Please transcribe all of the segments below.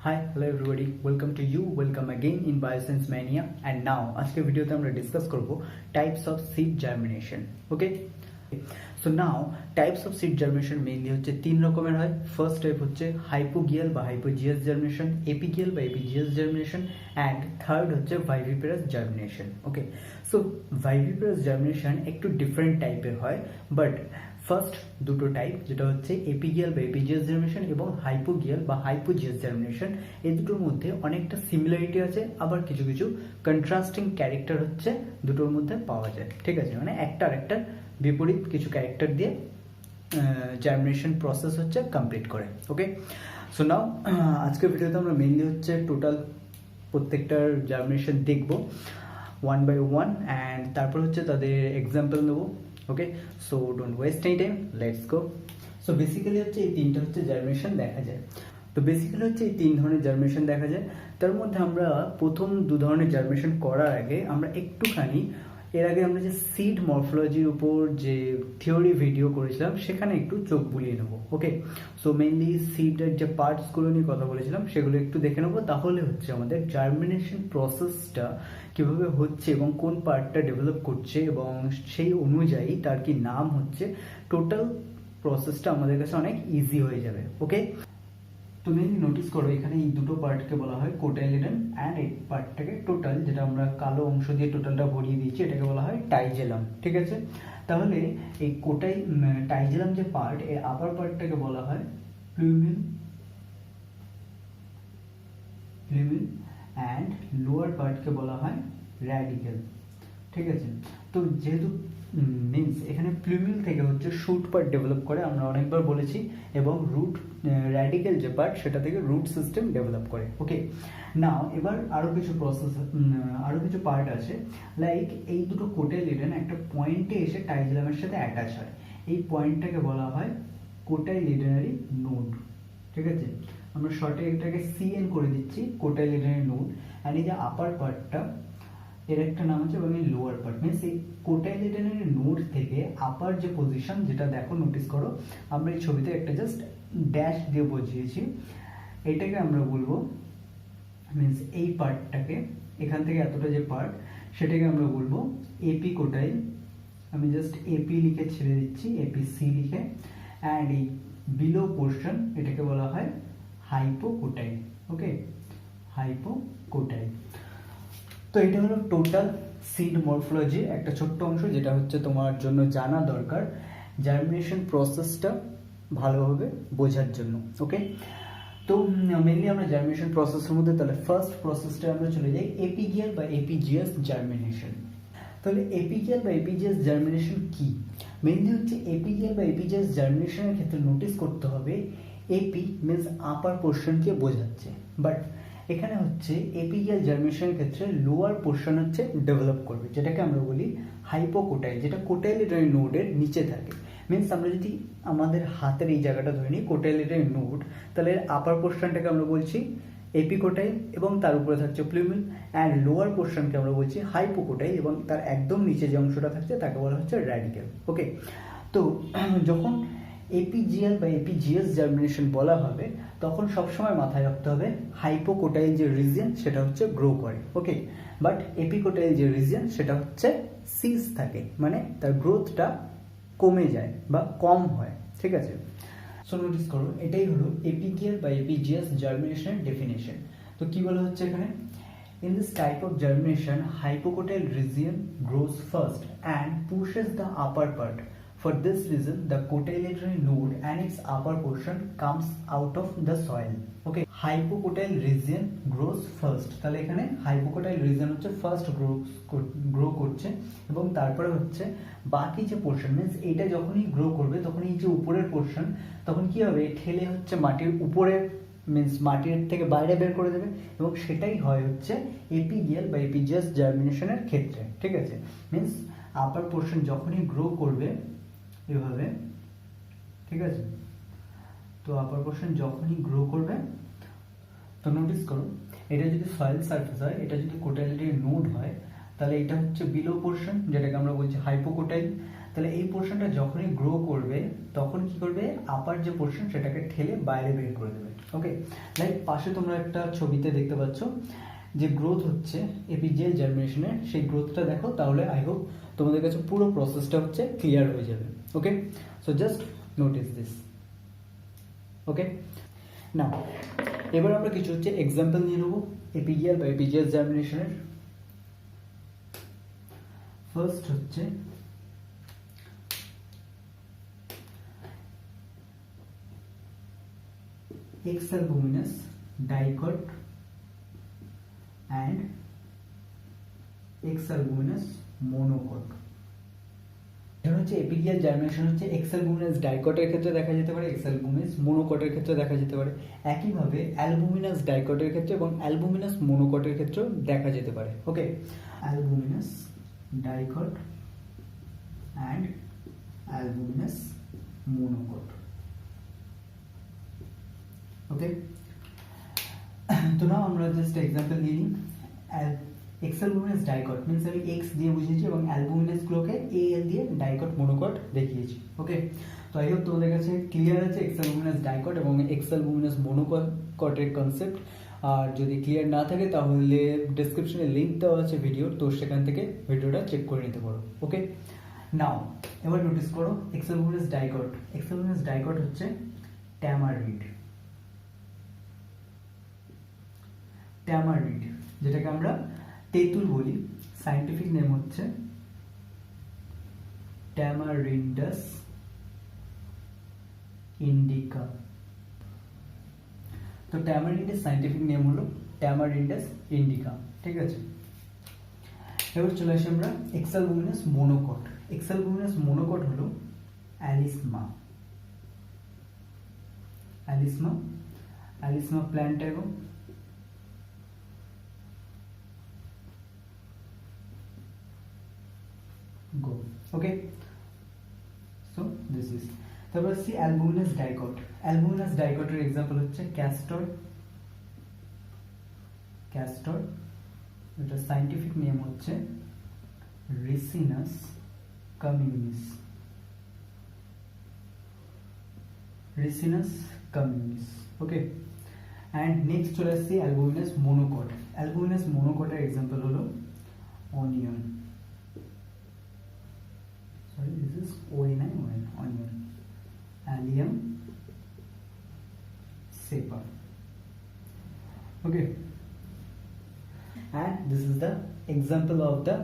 Hi, hello everybody. Welcome to you. Welcome again in Bioscience Mania. And now, আজকে ভিডিওতে আমরা discuss করব types of seed germination. Okay, so now types of seed germination mainly হচ্ছে তিন রকমের হয়. First type হচ্ছে hypogeal বা হাইপোজিয়াস জার্মিনেশন, এপিগিয়াল বা এপিজিয়াস জার্মিনেশন, অ্যান্ড থার্ড হচ্ছে ভাইভিপারাস জার্মিনেশন. ওকে, সো ভাইভিপারাস জার্মিনেশন একটু ডিফারেন্ট টাইপের হয়, বাট ফার্স্ট দুটো টাইপ যেটা হচ্ছে এপিগিয়াল বা এপিজিয়াস জার্মিনেশন এবং হাইপোগিয়াল বা হাইপোজিয়াস জার্মিনেশন, এই দুটোর মধ্যে অনেকটা সিমিলারিটি আছে, আবার কিছু কিছু কন্ট্রাস্টিং ক্যারেক্টার হচ্ছে দুটোর মধ্যে পাওয়া যায়. ঠিক আছে, মানে একটা আরেকটার বিপরীত কিছু ক্যারেক্টার দিয়ে জার্মিনেশন প্রসেস হচ্ছে কমপ্লিট করে. ওকে, সো নাও আজকের ভিডিওতে আমরা মেইনলি হচ্ছে টোটাল প্রত্যেকটার জার্মিনেশন দেখবো ওয়ান বাই ওয়ান, অ্যান্ড তারপর হচ্ছে তাদের এক্সাম্পল নেবো. Okay, so don't waste any time, let's go. So basically হচ্ছে এই তিনটা হচ্ছে জার্মিনেশন দেখা যায়. তো বেসিক্যালি হচ্ছে এই তিন ধরনের জার্মিনেশন দেখা যায়. তার মধ্যে আমরা প্রথম দু ধরনের জার্মিনেশন করার আগে আমরা একটুখানি এর আগে আমরা যে সিড মরফোলজির উপর যে থিওরি ভিডিও করেছিলাম সেখানে একটু চোখ বুলিয়ে নেবো. ওকে, সো মেইনলি সিডের যে পার্টসগুলো নিয়ে কথা বলেছিলাম সেগুলো একটু দেখে নেবো. তাহলে হচ্ছে আমাদের জার্মিনেশন প্রসেসটা কিভাবে হচ্ছে এবং কোন পার্টটা ডেভেলপ করছে এবং সেই অনুযায়ী তার কি নাম হচ্ছে, টোটাল প্রসেসটা আমাদের কাছে অনেক ইজি হয়ে যাবে. ওকে, তুমি নোটিস করো এখানে এই দুটো পার্টকে বলা হয় কোটাইলিডন, অ্যান্ড এই পার্টটাকে টোটাল, যেটা আমরা কালো অংশ দিয়ে টোটালটা ভরিয়ে দিয়েছি, এটাকে বলা হয় টাইজেলাম. ঠিক আছে, তাহলে এই টাইজেলাম যে পার্ট, এর আপার পার্টটাকে বলা হয় প্লুমিল, অ্যান্ড লোয়ার পার্টকে বলা হয় র্যাডিকেল. ঠিক আছে, তো যেহেতু মিন্স এখানে প্লুমিল থেকে হচ্ছে শুট পার্ট ডেভেলপ করে, আমরা অনেকবার বলেছি, এবং রুট র্যাডিক্যাল যে পার্ট সেটা থেকে রুট সিস্টেম ডেভেলপ করে. ওকে, নাও এবার আরও কিছু প্রসেস, আরও কিছু পার্ট আছে, লাইক এই দুটো কোটাইলিডন একটা পয়েন্টে এসে টাইজেলামের সাথে অ্যাটাচ হয়. এই পয়েন্টটাকে বলা হয় কোটাইলিডনারি নোড. ঠিক আছে, আমরা শর্টে এটাকে সিএন করে দিচ্ছি, কোটাইলিডনারি নোড. অ্যান্ড এই যে আপার পার্টটা, এর একটা নাম আছে এবং এই লোয়ার পার্ট, মিনস এই কোটাইলিডনারি নোড থেকে আপার যে পজিশন, যেটা দেখো নোটিস করো, আমরা এই ছবিতে একটা জাস্ট ড্যাশ দিয়ে বুঝিয়েছি, এটাকে আমরা বলবো, মিনস এই পার্টটাকে, এখান থেকে এতটা যে পার্ট, সেটাকে আমরা বলবো এপি কোটাইল. আমি জাস্ট এপি লিখে ছেড়ে দিচ্ছি, এপিসি লিখে. অ্যান্ড এই বিলো পোর্শন, এটাকে বলা হয় হাইপোকোটাইল. ওকে, হাইপোকোটাইল. তো এটা হলো টোটাল সিড মরফোলজি একটা ছোট্ট অংশ, যেটা হচ্ছে তোমার জন্য জানা দরকার জার্মিনেশন প্রসেসটা ভালোভাবে বোঝার জন্য. ওকে, তো মেনলি আমরা জার্মিনেশন প্রসেসের মধ্যে তাহলে ফার্স্ট প্রসেসটা আমরা চলে যাই এপিগিয়াল বা এপিজিয়াস জার্মিনেশন. তাহলে এপিগিয়াল বা এপিজিয়াস জার্মিনেশন কি? মেনলি হচ্ছে এপিগিয়াল বা এপিজিয়াস জার্মিনেশনের ক্ষেত্রে নোটিস করতে হবে এপি মিনস আপার পোর্শনকে বোঝাচ্ছে, বাট এখানে হচ্ছে এপিগিয়াল জার্মিনেশনের ক্ষেত্রে লোয়ার পোর্শন হচ্ছে ডেভেলপ করবে, যেটাকে আমরা বলি হাইপোকোটাইল, যেটা কোটাইলিডনারি নোডের নিচে থাকে. মিনস আমরা যদি আমাদের হাতের এই জায়গাটা ধরে নিই কোটাইলিডনারি নোড, তাহলে আপার পোর্শনটাকে আমরা বলছি এপিকোটাইল এবং তার উপরে থাকছে প্লুমিল, অ্যান্ড লোয়ার পোর্শনকে আমরা বলছি হাইপোকোটাইল এবং তার একদম নিচে যে অংশটা থাকছে তাকে বলা হচ্ছে র্যাডিক্যাল. ওকে, তো যখন এপিজিয়াল বা এপিজিয়াস জার্মিনেশন বলা হবে তখন সবসময় মাথায় রাখতে হবে হাইপোকোটাইল যে রিজিয়ন সেটা হচ্ছে গ্রো করে. ওকে, বাট এপিকোটাইল যে রিজিয়ন সেটা হচ্ছে সিজ থাকে, মানে তার গ্রোথটা কমে যায় বা কম হয়. ঠিক আছে, সো নোটিস করো এটাই হলো এপিগিয়াল বা এপিজিয়াস জার্মিনেশনের ডেফিনেশন. তো কি বলা হচ্ছে এখানে, in this type of germination hypocotyl region grows first and pushes the upper part. For this reason the cotyledonary node and its upper portion comes out of the soil. Okay, hypocotyl region grows first, তাহলে এখানে hypocotyl region হচ্ছে first grow করছে এবং তারপরে হচ্ছে বাকি যে portion, means এটা যখনই গ্রো করবে তখন এই যে উপরের পোর্শন তখন কি হবে, ঠেলে হচ্ছে মাটির উপরে, মিন্স মাটির থেকে বাইরে বের করে দেবে, এবং সেটাই হয় হচ্ছে এপিগিয়াল বা এপিজিয়াস জার্মিনেশনের ক্ষেত্রে. ঠিক আছে, মিন্স আপার পোর্শন যখনই গ্রো করবে এভাবে, ঠিক আছে, তো আপার পোর্শন যখনই গ্রো করবে, তো নোটিস করো এটা যদি সয়েল সারফেস হয়, এটা যদি কোটাইলিডনারি নোড হয়, তাহলে এটা হচ্ছে বিলো পোর্শন, যেটাকে আমরা বলছি হাইপোকোটাইল. তাহলে এই পোর্শনটা যখনই গ্রো করবে তখন কি করবে, আপার যে পোর্শন সেটাকে ঠেলে বাইরে বের করে দেবে. ওকে, লাইক পাশে তোমরা একটা ছবিতে দেখতে পাচ্ছ যে গ্রোথ হচ্ছে এপিজিএল জার্মিনেশনের, সেই গ্রোথটা দেখো, তাহলে আই হোপ তোমাদের কাছে পুরো প্রসেসটা হচ্ছে ক্লিয়ার হয়ে যাবে। ওকে, সো জাস্ট নোটিস দিস। ওকে, না এবার আমরা কিছু হচ্ছে এক্সাম্পল নিয়ে নেবো এপিজিএল বা এপিজিএস জার্মিনেশনের। ফার্স্ট হচ্ছে exalbuminous dicot and exalbuminous monocot। এটা হচ্ছে এপিজিএল জার্মিনেশন হচ্ছে এক্সালবুমিনাস ডাইকটের ক্ষেত্রে দেখা যেতে পারে, এক্সালবুমিনাস মোনোকটের ক্ষেত্রে দেখা যেতে পারে। একইভাবে অ্যালবুমিনাস ডাইকটের ক্ষেত্রে এবং অ্যালবুমিনাস মোনোকটের ক্ষেত্রেও দেখা যেতে পারে। ওকে, অ্যালবুমিনাস ডাইকট অ্যান্ড অ্যালবুমিনাস মোনোকট। ওকে, তো নাও আমরা জাস্ট এক্সাম্পল নিয়ে নিই। এক্সালবুমিনাস ডাইকট মিন্স আমি এক্স দিয়ে বুঝিয়েছি এবং অ্যালবুমিনাস গুলোকে এএল দিয়ে ডাইকট মোনোকট দেখিয়েছি। ওকে, তো আই হোপ তোমাদের কাছে ক্লিয়ার আছে এক্সালবুমিনাস ডাইকট এবং এক্সালবুমিনাস মোনোকটের কনসেপ্ট। আর যদি ক্লিয়ার না থাকে তাহলে ডেসক্রিপশনে লিঙ্ক দেওয়া আছে ভিডিওর, তো সেখান থেকে ভিডিওটা চেক করে নিতে পারো। ওকে, নাও এবার নোটিস করো এক্সালবুমিনাস ডাইকট। এক্সালবুমিনাস ডাইকট হচ্ছে ট্যামারিড, ট্যামারিড যেটাকে আমরা তেঁতুল বলি, সায়েন্টিফিক নেম হচ্ছে ট্যামারিন্ডাস ইন্ডিকা। তো ট্যামারিন্ডের সায়েন্টিফিক নেম হলো ট্যামারিন্ডাস ইন্ডিকা। ঠিক আছে, এবার চলে আসি আমরা এক্সালবুমিনাস মোনোকট। এক্সালবুমিনাস মোনোকট হলো অ্যালিসমা। অ্যালিসমা, অ্যালিসমা প্ল্যান্ট এবং go. Okay, so this is তারপর আসছি অ্যালবুমিনাস ডাইকট। অ্যালবুমিনাস ডাইকটের এক্সাম্পল হচ্ছে ক্যাস্টর, ক্যাস্টর এটা সায়েন্টিফিক নেম হচ্ছে রিসিনাস কমিউনিস, রিসিনাস কমিউনিস। ওকে, অ্যান্ড নেক্সট চলে আসছি অ্যালবুমিনাস মোনোকট। অ্যালবুমিনাস মোনোকটের এক্সাম্পল হলো onion, sorry this is onion, allium cepa. Okay, and this is the example of the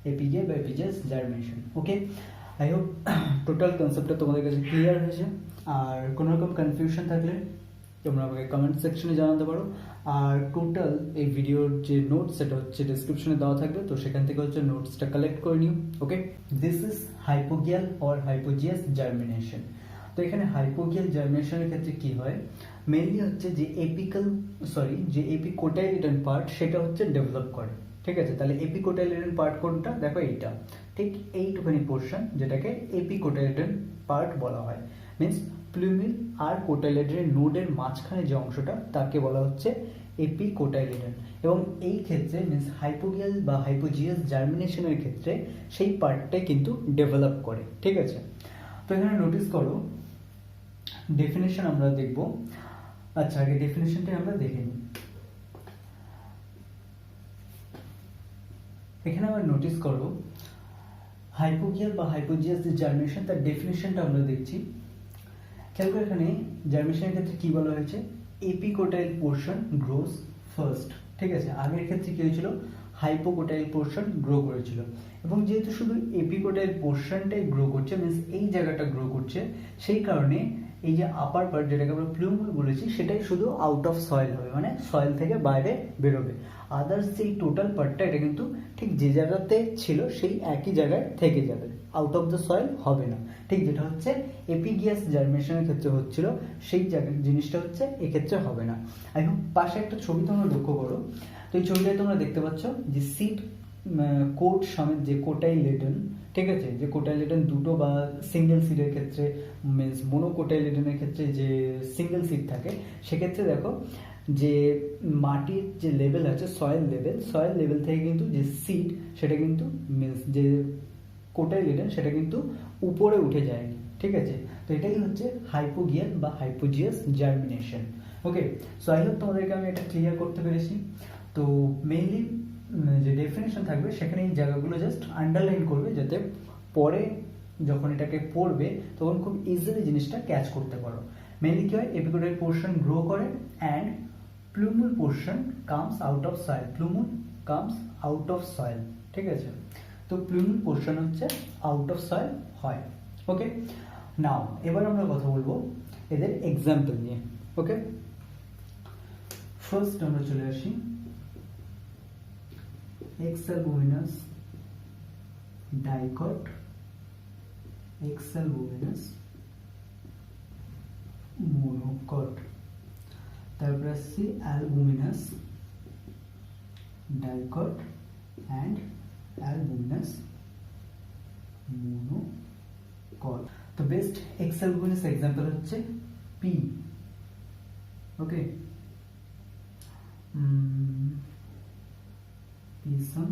APJ by APJ's germination. Okay, I hope total concept তোমাদের কাছে clear হয়েছে। আর কোনো রকম confusion থাকলে তোমরা আমাকে কমেন্ট সেকশনে জানাতে পারো। আর টোটাল এই ভিডিওর যে নোটস সেটা হচ্ছে ডেসক্রিপশনে দেওয়া থাকবে, তো সেখান থেকে হচ্ছে নোটসটা কালেক্ট করে নিও। ওকে, দিস ইজ হাইপোগিয়াল অর হাইপোজিয়াস জার্মিনেশন। তো এখানে হাইপোগিয়াল জার্মিনেশনের ক্ষেত্রে কি হয়, মেইনলি হচ্ছে যে যে এপিকোটাইলিডন পার্ট সেটা হচ্ছে ডেভেলপ করে। ঠিক আছে, তাহলে এপিকোটাইলিডন পার্ট কোনটা, দেখো এইটা, ঠিক এইটুখানি পোর্শন যেটাকে এপিকোটাইলিডন পার্ট বলা হয়। মিন্স প্লুমিল আর কোটাইলিডনের নোডের মাঝখানে যে অংশটা তাকে বলা হচ্ছে এপিকোটাইলিডন। এবং এই ক্ষেত্রে মিন্স হাইপোগিয়াল বা হাইপোজিয়াস জার্মিনেশনের ক্ষেত্রে সেই পার্টটাই কিন্তু ডেভেলপ করে। ঠিক আছে, তো এখানে নোটিস করো ডেফিনেশন আমরা দেখব। আচ্ছা, আগে ডেফিনেশনটা আমরা দেখে নিই। এখানে আমরা নোটিস করো হাইপোগিয়াল বা হাইপোজিয়াস যে জার্মিনেশন তার ডেফিনেশনটা আমরা দেখছি। খেয়াল করে এখানে জার্মিনেশনের ক্ষেত্রে কি বলা হয়েছে, এপিকোটাইল পোর্শন গ্রোস ফার্স্ট। ঠিক আছে, আগের ক্ষেত্রে কি হয়েছিল, হাইপোকোটাইল পোর্শন গ্রো করেছিল। এবং যেহেতু শুধু এপিকোটাইল পোর্শনটাই গ্রো করছে, মিন্স এই জায়গাটা গ্রো করছে, সেই কারণে এই যে আপার পার্ট যেটাকে আমরা প্লুমিল বলেছি সেটাই শুধু আউট অফ সয়েল হবে, মানে সয়েল থেকে বাইরে বেরোবে। আদার্স যে টোটাল পার্টটা এটা কিন্তু ঠিক যে জায়গাতে ছিল সেই একই জায়গায় থেকে যাবে, আউট অফ দ্য সয়েল হবে না। ঠিক যেটা হচ্ছে এপিজিয়াস জার্মিনেশনের ক্ষেত্রে হচ্ছিল, সেই জিনিসটা হচ্ছে এক্ষেত্রে হবে না। এখন পাশে একটা ছবি তোমরা লক্ষ্য করো, তো এই ছবিটায় তোমরা দেখতে পাচ্ছ যে সিড কোট সমেত যে কোটাইলেডন, ঠিক আছে, যে কোটাইলেডন দুটো বা সিঙ্গেল সিডের ক্ষেত্রে মিন্স মোনোকোটাইলেডনের ক্ষেত্রে যে সিঙ্গেল সিড থাকে, সেক্ষেত্রে দেখো যে মাটির যে লেভেল আছে সয়েল লেভেল থেকে কিন্তু যে সিড সেটা কিন্তু মিন্স যে কোটাইলেডন সেটা কিন্তু উপরে উঠে যায়নি। ঠিক আছে, তো এটাই হচ্ছে হাইপোগিয়াল বা hypogeous germination. Okay, so I hope তোমাদেরকে আমি এটা ক্লিয়ার করতে পেরেছি। তো মেইনলি যে ডেফিনেশন থাকবে সেখানে এই জায়গাগুলো জাস্ট আন্ডারলাইন করবে, যাতে পরে যখন এটাকে পড়বে তখন খুব ইজিলি জিনিসটা ক্যাচ করতে পারো। মেইনলি কি হয়, এপিকোডাল পোর্শন গ্রো করে and plumule portion comes out of soil. Plumule comes out of soil, ঠিক আছে। তো প্লুমুল পোর্শন হচ্ছে আউট অফ সয়েল হয়। ওকে, নাও এবার আমরা কথা বলবো এদের এক্সাম্পল নিয়ে। ওকে, ফার্স্ট আমরা চলে আসি এক্সালবুমিনাস ডাইকট, এক্সালবুমিনাস মোনোকট, তারপর আসছি অ্যালবুমিনাস ডাইকট অ্যান্ড অ্যালবুমিনাস মোনোকট। তো বেস্ট এক্সালবুমিনাস এক্সাম্পল হচ্ছে পি। ওকে, Pisum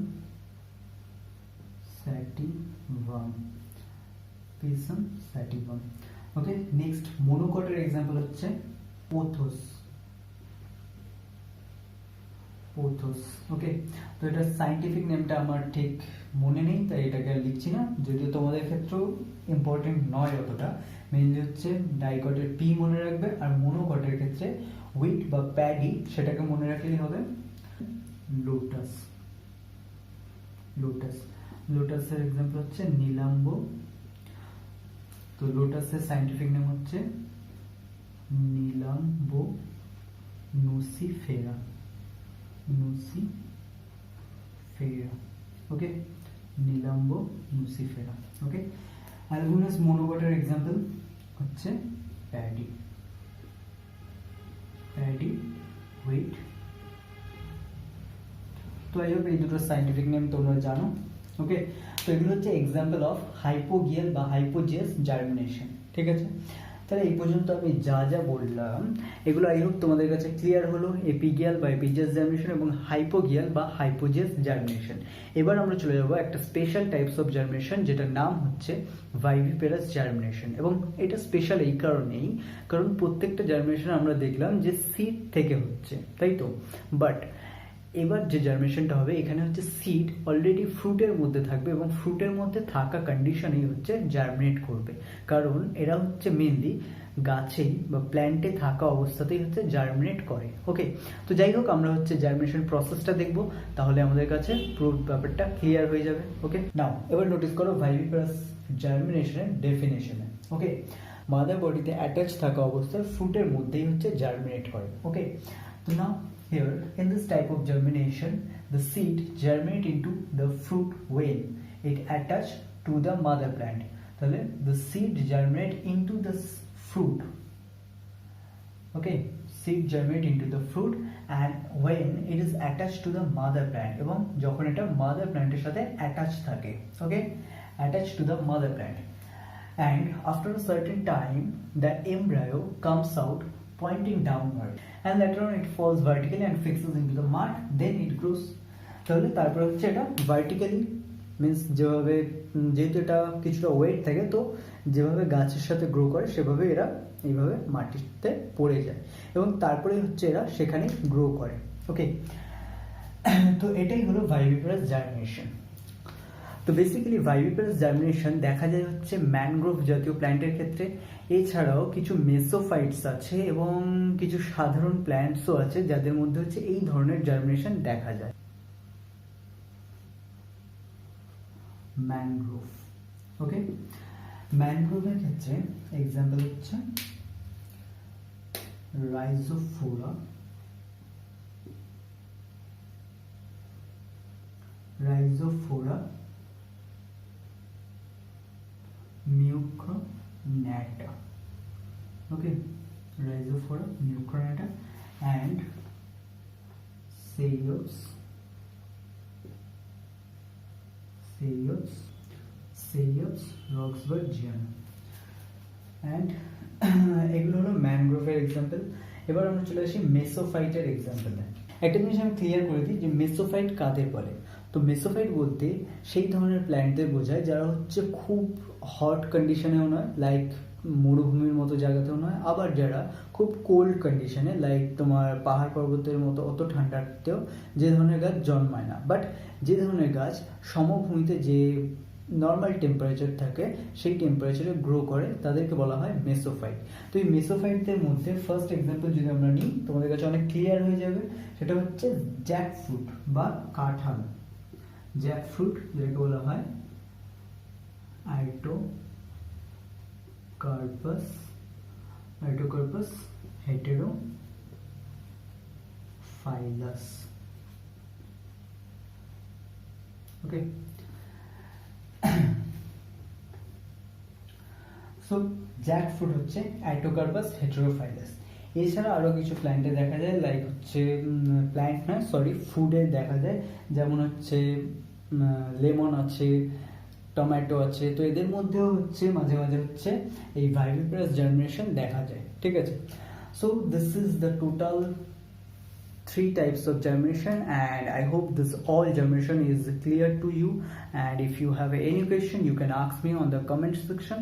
sativum, Pisum sativum। ওকে, নেক্সট মোনোকটের এক্সাম্পল হচ্ছে পোথোস, পোথোস। ওকে, তো এটা সাইন্টিফিক নেমটা আমার ঠিক মনে নেই, তাই এটাকে আর লিখছি না, যদিও তোমাদের ক্ষেত্রেও ইম্পর্টেন্ট নয় অতটা। মেইনলি হচ্ছে ডাইকটের পি মনে রাখবে, আর মোনোকটের ক্ষেত্রে হুইট বা প্যাডি সেটাকে মনে রাখলেই হবে। লোটাস, লোটাস, লোটাসের এক্সাম্পল হচ্ছে নীলাম্ব। তো লোটাসের সাইন্টিফিক নেম হচ্ছে নীলাম্ব নুসিফেরা, নুসিফেরা। ওকে, নীলাম্ব নুসিফেরা। ওকে, অ্যালবুমিনাস মোনোকটের এক্সাম্পল হচ্ছে প্যাডি, প্যাডি, হুইট। তো এই হোপ এই দুটো সাইন্টিফিক নেম তোমরা জানো। ওকে, তো এগুলো হচ্ছে এক্সাম্পল অফ হাইপোগিয়াল বা হাইপোজিয়াস জার্মিনেশন। ঠিক আছে, তাহলে এই পর্যন্ত আমি যা যা বললাম এগুলো আই হোপ তোমাদের কাছে ক্লিয়ার হলো, এপিগিয়াল বা এপিজিয়াস জার্মিনেশন এবং হাইপোগিয়াল বা হাইপোজিয়াস জার্মিনেশন। এবার আমরা চলে যাবো একটা স্পেশাল টাইপস অফ জার্মিনেশন, যেটার নাম হচ্ছে ভাইভিপেরাস জার্মিনেশন। এবং এটা স্পেশাল এই কারণেই, কারণ প্রত্যেকটা জার্মিনেশন আমরা দেখলাম যে সিড থেকে হচ্ছে, তাই তো। বাট এবার যে জার্মিনেশনটা হবে এখানে হচ্ছে সিড অলরেডি ফ্রুটের মধ্যে থাকবে, এবং ফ্রুটের মধ্যে থাকা কন্ডিশনেই হচ্ছে জার্মিনেট করবে, কারণ এরা হচ্ছে মেনলি গাছেই বা প্ল্যান্টে থাকা অবস্থাতেই হচ্ছে জার্মিনেট করে। ওকে, তো যাই হোক আমরা হচ্ছে জার্মিনেশন প্রসেসটা দেখবো, তাহলে আমাদের কাছে পুরো ব্যাপারটা ক্লিয়ার হয়ে যাবে। ওকে, নাও এবার নোটিস করো ভাইভিপারাস জার্মিনেশনের ডেফিনেশনে। ওকে, মাদার বডিতে অ্যাটাচ থাকা অবস্থায় ফ্রুটের মধ্যেই হচ্ছে জার্মিনেট করে। ওকে, তো নাও here in this type of germination the seed germinate into the fruit when it attach to the mother plant। তাহলে the seed germinate into the fruit। okay, seed germinate into the fruit and when it is attached to the mother plant, এবং যখন এটা mother plant এর সাথে attach থাকে। okay, attached to the mother plant, and after a certain time the embryo comes out pointing downward and later on it falls vertically and fixes into the mud, then it grows। তাহলে তারপর হচ্ছে এটা vertically means যেভাবে, যেহেতু এটা কিছুটা wait থাকে, তো যেভাবে গাছের সাথে গ্রো করে সেভাবে এরা এইভাবে মাটিতে পড়ে যায়, এবং তারপরে হচ্ছে এরা সেখানে গ্রো করে। ওকে, তো এটাই হলো ভাইভিপারাস জার্মিনেশন। তো বেসিক্যালি ভাইভিপারাস জার্মিনেশন দেখা যায় হচ্ছে ম্যানগ্রোভ জাতীয় প্ল্যান্টের ক্ষেত্রে, এছাড়াও কিছু মেসোফাইটস আছে এবং কিছু সাধারণ প্ল্যান্টসও আছে যাদের মধ্যে হচ্ছে এই ধরনের জার্মিনেশন দেখা যায়। ম্যানগ্রোভ। ওকে, ম্যানগ্রোভের ক্ষেত্রে এক্সাম্পল হচ্ছে Rhizophora, Rhizophora mucronata। okay, Rhizophora mucronata and Cereus, Cereus roxburghiana and এগুলো হলো ম্যানগ্রোভের এক্সাম্পল। এবার আমরা চলে আসি মেসোফাইটের এক্সাম্পলে। একটা জিনিস আমি ক্লিয়ার করে দিই যে মেসোফাইট কাদের বলে। তো মেসোফাইট বলতে সেই ধরনের প্ল্যান্টদের বোঝায় যারা হচ্ছে খুব হট কন্ডিশনেও নয়, লাইক মরুভূমির মতো জায়গাতেও নয়, আবার যারা খুব কোল্ড কন্ডিশনে লাইক তোমার পাহাড় পর্বতের মতো অত ঠান্ডাতেও যে ধরনের গাছ জন্মায় না, বাট যে ধরনের গাছ সমভূমিতে যে নর্মাল টেম্পারেচার থাকে সেই টেম্পারেচারে গ্রো করে তাদেরকে বলা হয় মেসোফাইট। তো এই মেসোফাইটদের মধ্যে ফার্স্ট এক্সাম্পল যদি আমরা নিই তোমাদের কাছে অনেক ক্লিয়ার হয়ে যাবে, সেটা হচ্ছে জ্যাকফ্রুট বা কাঁঠাল। জ্যাকফ্রুট যেটাকে বলা হয় আইটোকার্পাস হেটেরোফাইলাস। ওকে, সো জ্যাকফ্রুট হচ্ছে আইটোকার্পাস হেটেরোফাইলাস। এছাড়া আরও কিছু প্ল্যান্টে দেখা যায়, লাইক হচ্ছে প্ল্যান্ট নয় সরি ফুডে দেখা যায়, যেমন হচ্ছে লেমন আছে, টমেটো আছে। তো এদের মধ্যেও হচ্ছে মাঝে মাঝে হচ্ছে এই ভাইভিপারাস জার্মিনেশন দেখা যায়। ঠিক আছে, so this is the total 3 types of germination, and I hope this all germination is clear to you, and if you have any question you can ask me on the comment section.